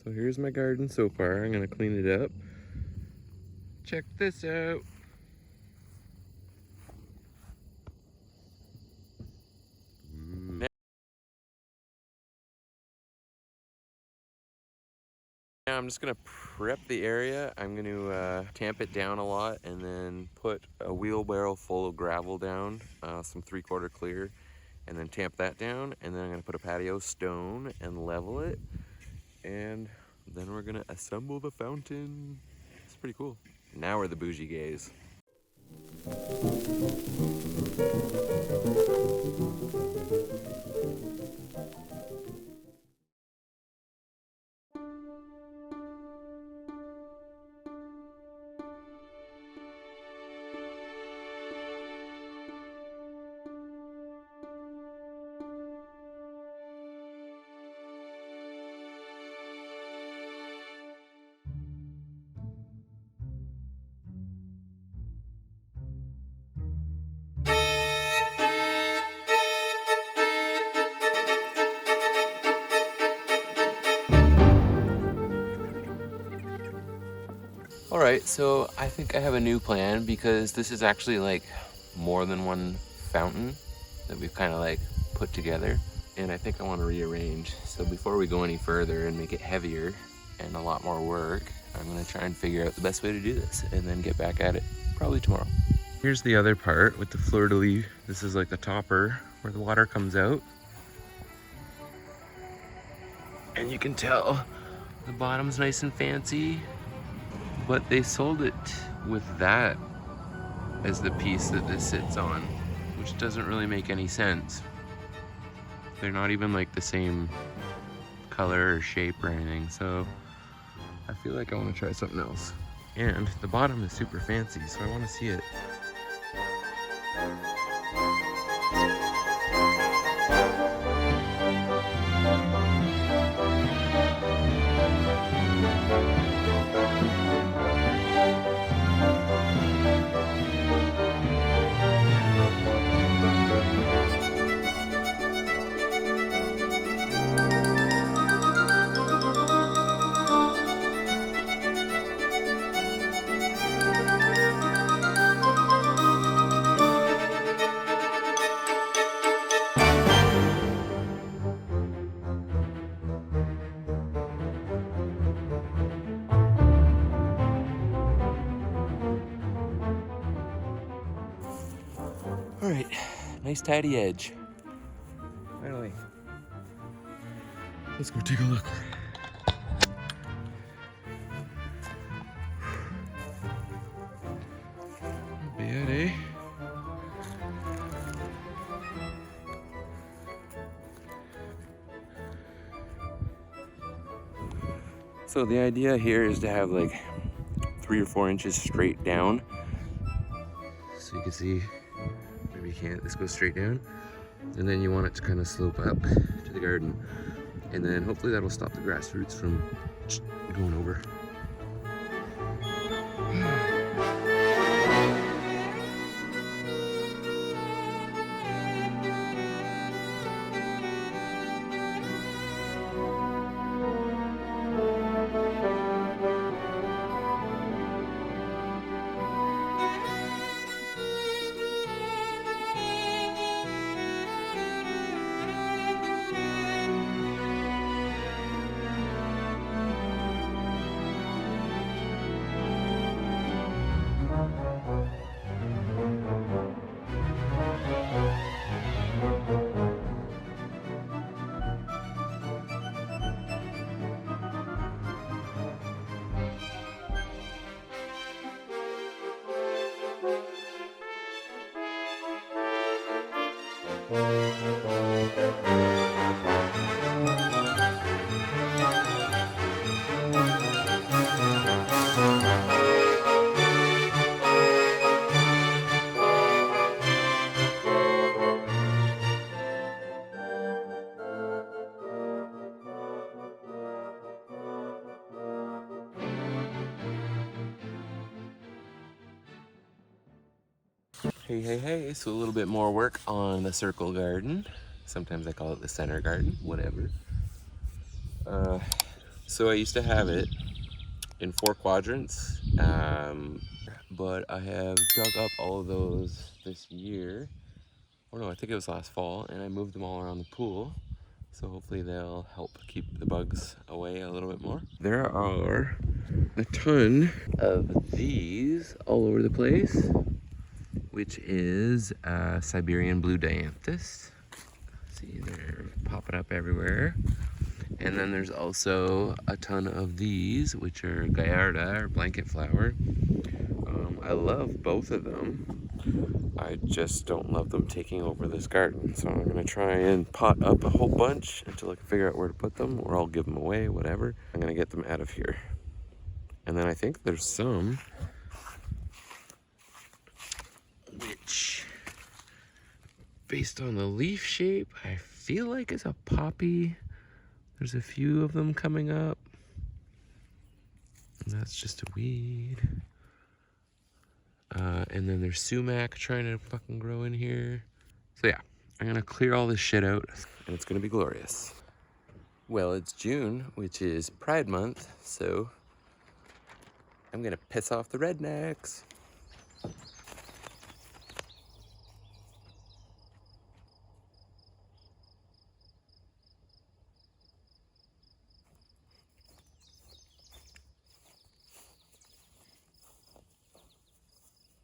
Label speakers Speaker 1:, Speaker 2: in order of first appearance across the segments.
Speaker 1: So here's my garden so far. I'm gonna clean it up. Check this out. Now I'm just gonna prep the area. I'm gonna tamp it down a lot and then put a wheelbarrow full of gravel down, some 3/4 clear, and then tamp that down. And then I'm gonna put a patio stone and level it. And then we're gonna assemble the fountain. It's pretty cool. Now we're the bougie gays. All right, so I think I have a new plan because this is actually like more than one fountain that we've kind of like put together. And I think I want to rearrange. So before we go any further and make it heavier and a lot more work, I'm gonna try and figure out the best way to do this and then get back at it probably tomorrow. Here's the other part with the fleur-de-lis. This is like the topper where the water comes out. And you can tell the bottom's nice and fancy, but they sold it with that as the piece that this sits on, which doesn't really make any sense. They're not even like the same color or shape or anything, so I feel like I want to try something else. And the bottom is super fancy, so I want to see it. All right, nice tidy edge. Finally. Let's go take a look. Not bad, eh? So the idea here is to have like 3 or 4 inches straight down. So you can see, maybe you can't, this goes straight down. And then you want it to kind of slope up to the garden. And then hopefully that'll stop the grass roots from going over. Hey, hey, hey, so a little bit more work on the circle garden. Sometimes I call it the center garden, whatever. So I used to have it in 4 quadrants, but I have dug up all of those this year. Oh no, I think it was last fall, and I moved them all around the pool. So hopefully they'll help keep the bugs away a little bit more. There are a ton of these all over the place, which is Siberian blue dianthus. See, they're popping up everywhere. And then there's also a ton of these, which are Gallarda or blanket flower. I love both of them. I just don't love them taking over this garden. So I'm gonna try and pot up a whole bunch until I can figure out where to put them, or I'll give them away, whatever. I'm gonna get them out of here. And then I think there's some which, based on the leaf shape, I feel like it's a poppy. There's a few of them coming up. And that's just a weed. And then there's sumac trying to fucking grow in here. So yeah, I'm gonna clear all this shit out and it's gonna be glorious. Well, it's June, which is Pride Month, so I'm gonna piss off the rednecks.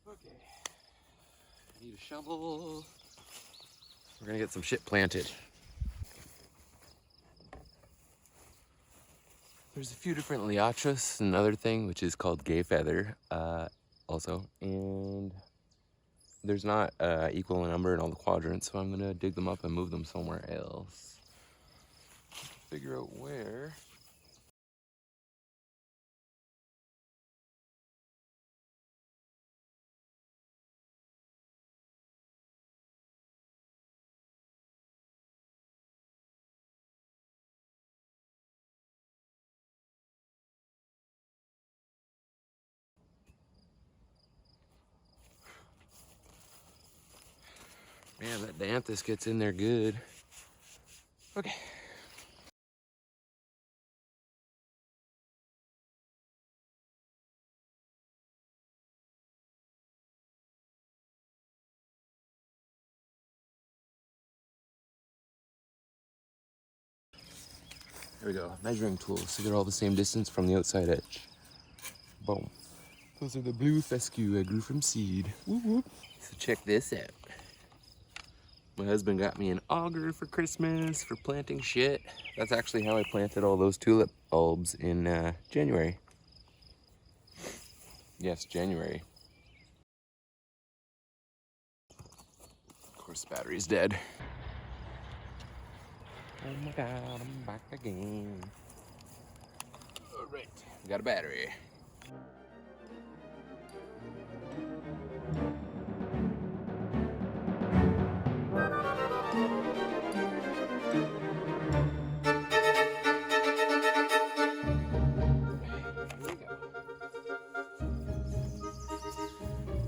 Speaker 1: Okay, I need a shovel. We're gonna get some shit planted. There's a few different liatris, another thing, which is called gay feather, also. And there's not equal number in all the quadrants, so I'm gonna dig them up and move them somewhere else. Figure out where. Man, that dianthus gets in there good. Okay. There we go, measuring tools, so they're all the same distance from the outside edge. Boom. Those are the blue fescue I grew from seed. Whoop whoop. So check this out. My husband got me an auger for Christmas for planting shit. That's actually how I planted all those tulip bulbs in January. Yes, January. Of course, the battery's dead. Oh my god, I'm back again. All right, we got a battery.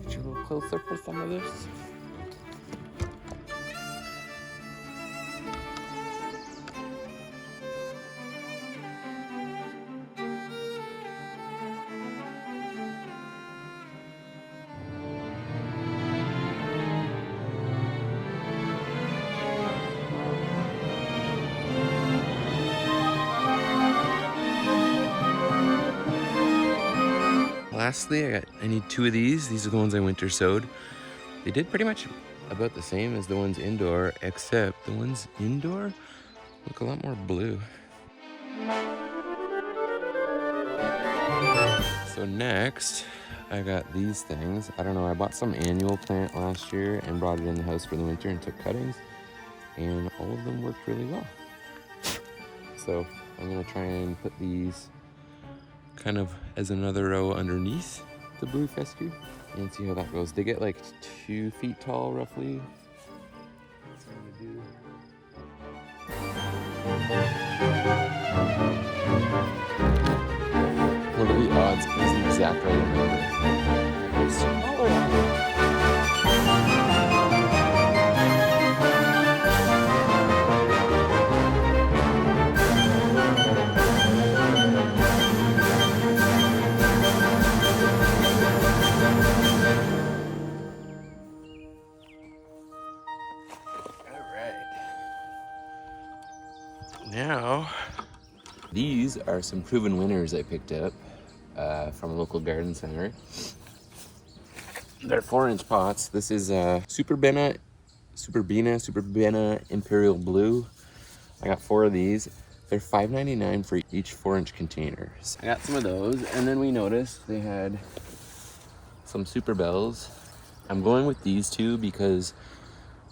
Speaker 1: Get you a little closer for some of this. Lastly, I need 2 of these. These are the ones I winter sowed. They did pretty much about the same as the ones indoor, except the ones indoor look a lot more blue. So next, I got these things. I don't know, I bought some annual plant last year and brought it in the house for the winter and took cuttings, and all of them worked really well. So I'm gonna try and put these kind of as another row underneath the blue fescue and see how that goes. They get like 2 feet tall roughly. That's what I'm gonna do. What are the odds? Is the exact right number. It's smaller. now, these are some proven winners I picked up from a local garden center. They're 4-inch pots. This is Superbena Imperial Blue. I got 4 of these. They're $5.99 for each 4-inch container. So I got some of those, and then we noticed they had some Super Bells. I'm going with these two because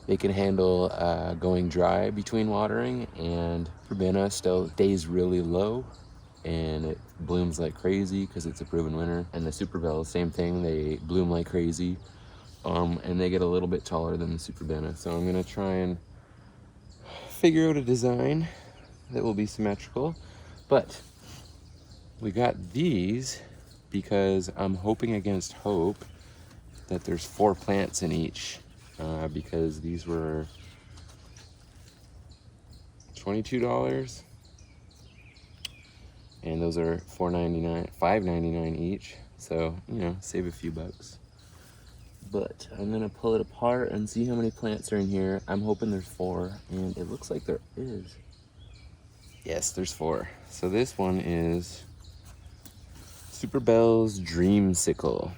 Speaker 1: they can handle going dry between watering, and Verbena still stays really low and it blooms like crazy because it's a proven winner. And the Super Bells, same thing, they bloom like crazy, and they get a little bit taller than the Superbena. So I'm gonna try and figure out a design that will be symmetrical. But we got these because I'm hoping against hope that there's 4 plants in each, because these were $22 and those are $5.99 each, so you know, save a few bucks. But I'm gonna pull it apart and see how many plants are in here. I'm hoping there's 4, and it looks like there is. Yes, there's 4. So this one is Super Bell's Dreamsicle.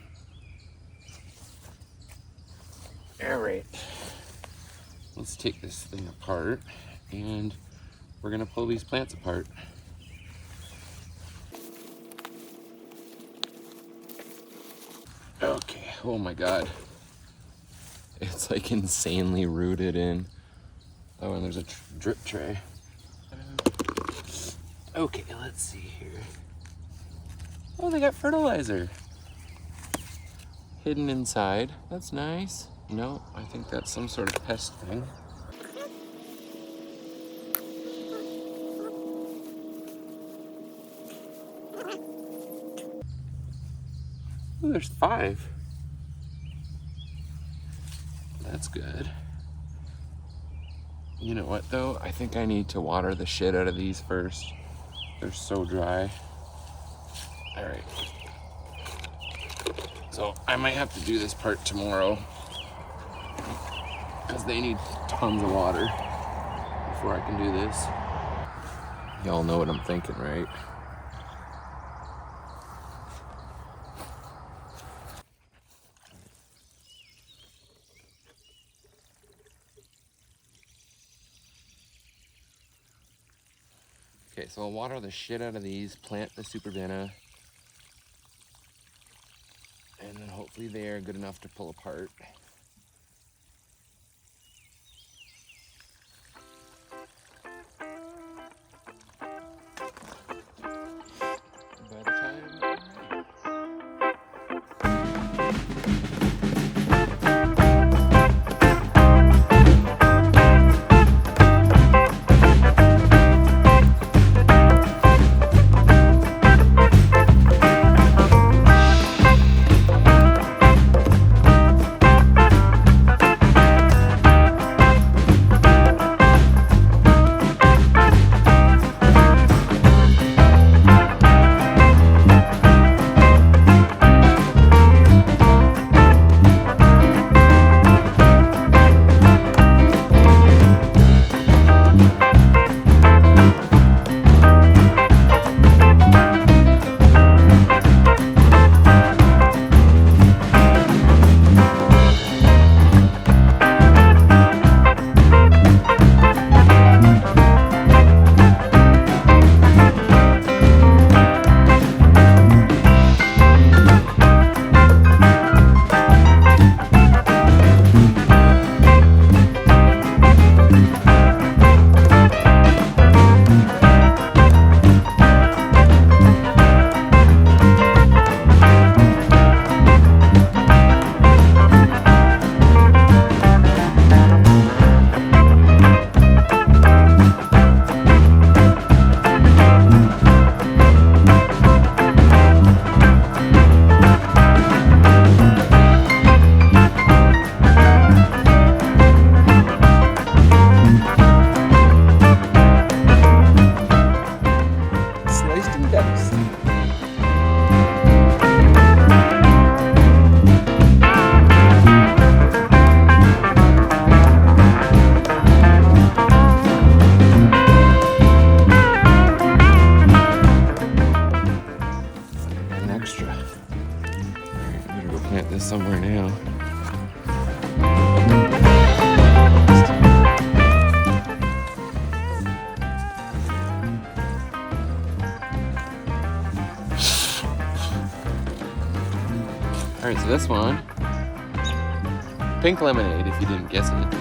Speaker 1: All right, let's take this thing apart and we're gonna pull these plants apart. Okay, oh my God. It's like insanely rooted in. Oh, and there's a drip tray. Okay, let's see here. Oh, they got fertilizer hidden inside. That's nice. No, I think that's some sort of pest thing. Ooh, there's 5. That's good. You know what though? I think I need to water the shit out of these first. They're so dry. All right. So I might have to do this part tomorrow because they need tons of water before I can do this. Y'all know what I'm thinking, right? Okay, so I'll water the shit out of these, plant the Superbena, and then hopefully they are good enough to pull apart. By the time Alright, so this one, pink lemonade, if you didn't guess it.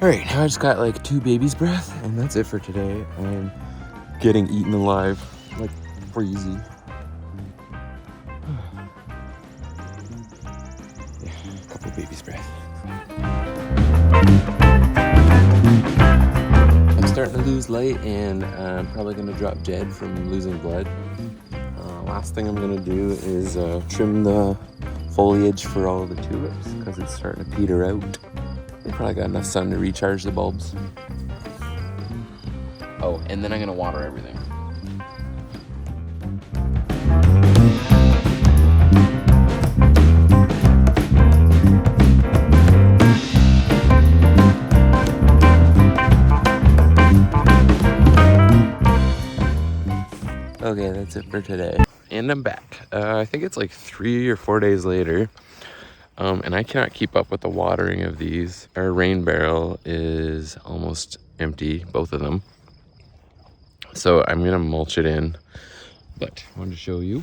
Speaker 1: Alright, now I just got like 2 babies' breath, and that's it for today. I'm getting eaten alive, like crazy. Yeah, a couple babies' breath. I'm starting to lose light, and I'm probably gonna drop dead from losing blood. Last thing I'm gonna do is trim the foliage for all of the tulips, because it's starting to peter out. They probably got enough sun to recharge the bulbs. Oh, and then I'm gonna water everything. Okay, that's it for today. And I'm back. I think it's like 3 or 4 days later. And I cannot keep up with the watering of these. Our rain barrel is almost empty, both of them. So I'm gonna mulch it in, but I wanted to show you.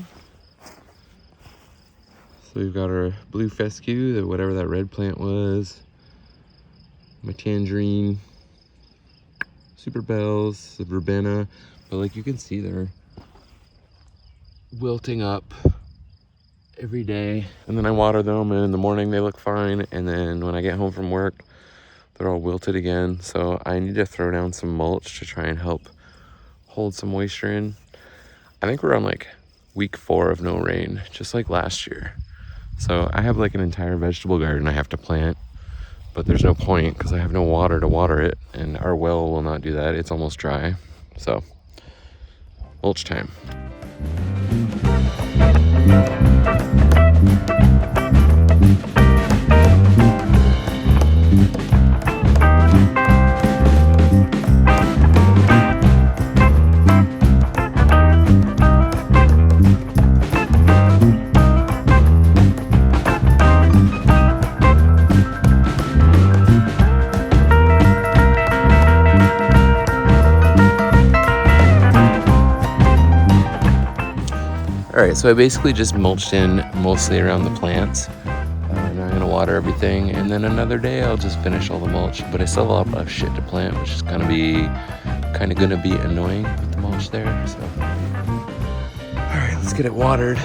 Speaker 1: So we've got our blue fescue, whatever that red plant was, my tangerine, super bells, the verbena, but like you can see they're wilting up every day, and then I water them, and in the morning they look fine, and then when I get home from work they're all wilted again. So I need to throw down some mulch to try and help hold some moisture in. I think we're on like week 4 of no rain, just like last year. So I have like an entire vegetable garden I have to plant, but there's no point because I have no water to water it, and our well will not do that. It's almost dry. So mulch time. Alright, so I basically just mulched in mostly around the plants. Now I'm gonna water everything, and then another day I'll just finish all the mulch. But I still have a lot of shit to plant, which is gonna be annoying with the mulch there. So, alright, let's get it watered.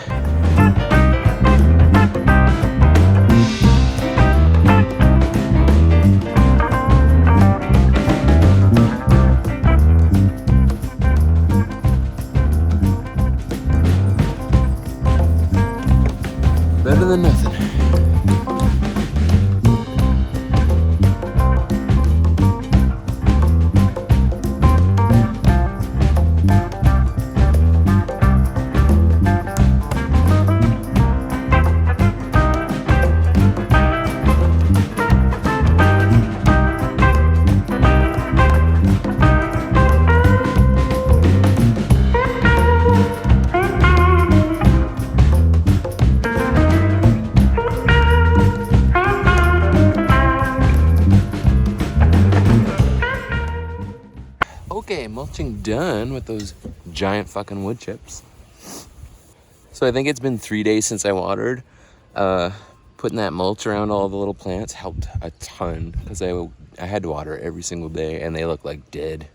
Speaker 1: Better than nothing. Okay, mulching done with those giant fucking wood chips. So I think it's been 3 days since I watered. Putting that mulch around all the little plants helped a ton, because I had to water every single day and they look like dead.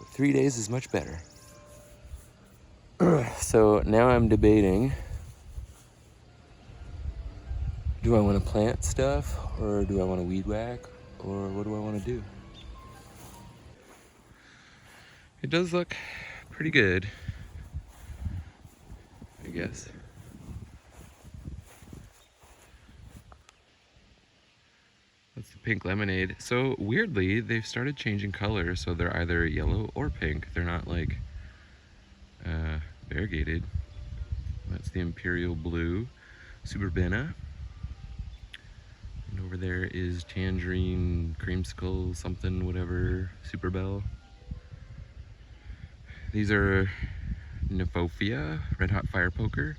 Speaker 1: 3 days is much better. So now I'm debating, do I want to plant stuff, or do I want to weed whack, or what do I want to do? It does look pretty good, I guess. That's the pink lemonade. So weirdly, they've started changing colors, so they're either yellow or pink. They're not like variegated. That's the imperial blue, verbena, and over there is tangerine, creamsicle, something, whatever, Super Bell. These are Nymphophia, red hot fire poker.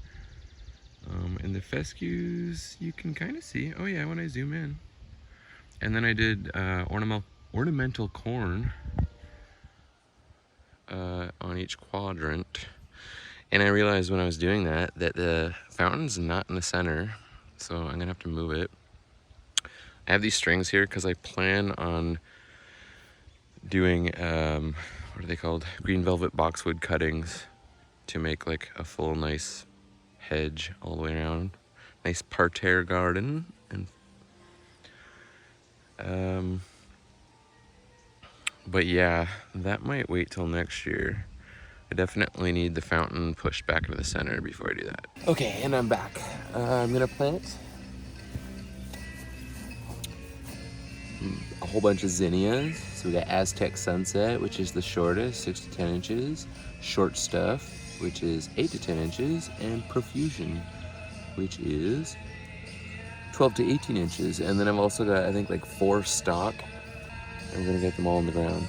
Speaker 1: And the fescues you can kind of see. Oh yeah, when I zoom in. And then I did ornamental corn on each quadrant. And I realized when I was doing that the fountain's not in the center, so I'm gonna have to move it. I have these strings here because I plan on doing, what are they called? Green velvet boxwood cuttings to make like a full nice hedge all the way around. Nice parterre garden. And but yeah, that might wait till next year. I definitely need the fountain pushed back into the center before I do that. Okay, and I'm back. I'm gonna plant a whole bunch of zinnias. So we got Aztec Sunset, which is the shortest, 6 to 10 inches. Short Stuff, which is 8 to 10 inches. And Profusion, which is 12 to 18 inches. And then I've also got, I think, like 4 stock. And we're gonna get them all in the ground.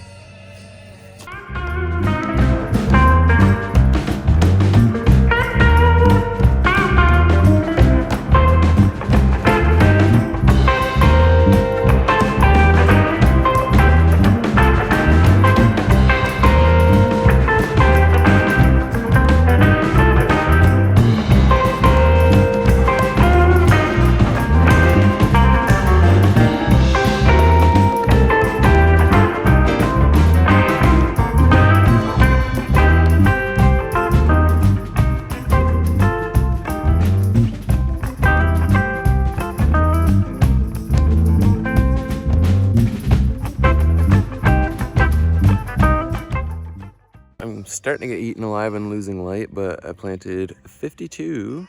Speaker 1: I'm starting to get eaten alive and losing light, but I planted 52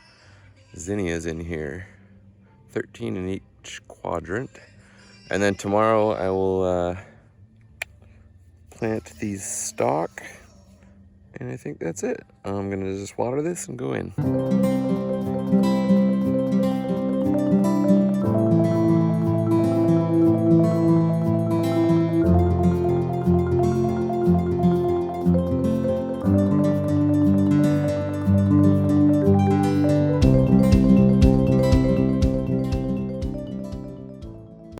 Speaker 1: zinnias in here, 13 in each quadrant. And then tomorrow I will plant these stock, and I think that's it. I'm gonna just water this and go in.